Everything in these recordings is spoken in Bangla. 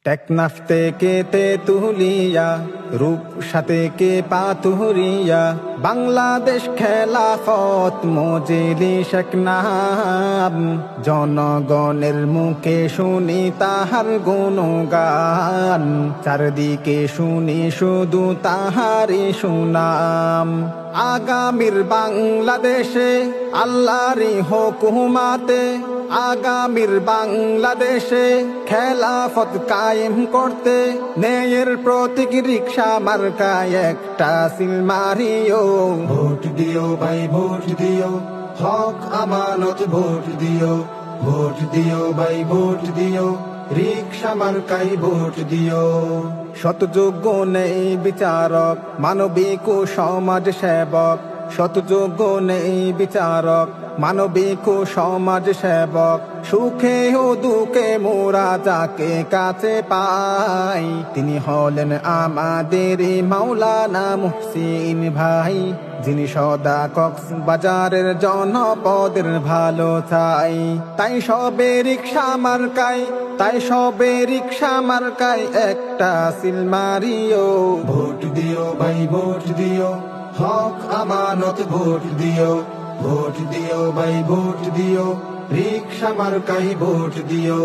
টেকনাফ থেকে তেতুলিয়া, রূপসা থেকে পাতুরিয়া, বাংলাদেশ খেলাফত মজলিস এক নাম। জনগণের মুখে শুনি তাহার গুণগান, চারদিকে শুনি শুধু তাহারই সুনাম। আগামীর বাংলাদেশে আল্লাহরই হুকুমাতে, আগামীর বাংলাদেশে খেলাফত কায়েম করতে, ন্যায়ের প্রতীক রিকশা মার্কায় একটা সিল মারিও। ভোট দিও ভাই ভোট দিও, হক আমানত ভোট দিও। ভোট দিও ভাই ভোট দিও, রিকশা মার্কায় ভোট দিও। সতযোগ্য নেই বিচারক, মানবিক ও সমাজ সেবক। সতযোগ্য নেই বিচারক, মানবিক ও সমাজ সেবক। সুখে ও দুঃখে মোরা যাকে কাছে পাই, তিনি হলেন আমাদের মাওলানা মুহসিন ভাই। যিনি সদা কক্সবাজারের জনপদের ভালো চাই। তাই সবে রিকশা মার্কায়, তাই সবে রিকশা মার্কায় একটা সিল মারিও। ভোট দিও ভাই ভোট দিও, হক আমানত ভোট দিও। ভোট দিও ভাই ভোট দিও, রিকশা মার্কায় ভোট দিও।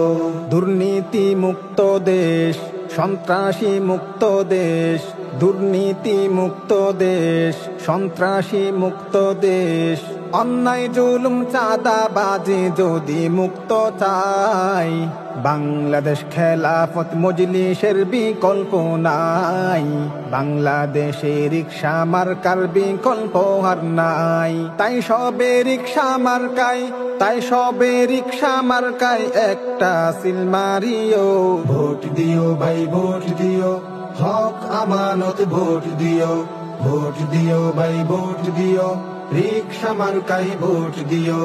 দুর্নীতি মুক্ত দেশ, সন্ত্রাসী মুক্ত দেশ। দুর্নীতি মুক্ত দেশ, সন্ত্রাসী মুক্ত দেশ। অন্যায় জুলুম চাঁদাবাজি যদি মুক্ত চাই, বাংলাদেশ খেলাফত মজলিসের বিকল্প নাই। বাংলাদেশে রিকশা মার্কার বিকল্প আর নাই। তাই সবে রিকশা মার্কায়, তাই সবে রিকশা মার্কায় একটা সিল মারিও। ভোট দিও ভাই ভোট দিও, হক আমানত ভোট দিও। ভোট দিও ভাই ভোট দিও, রিকশা মার্কায় ভোট দিও।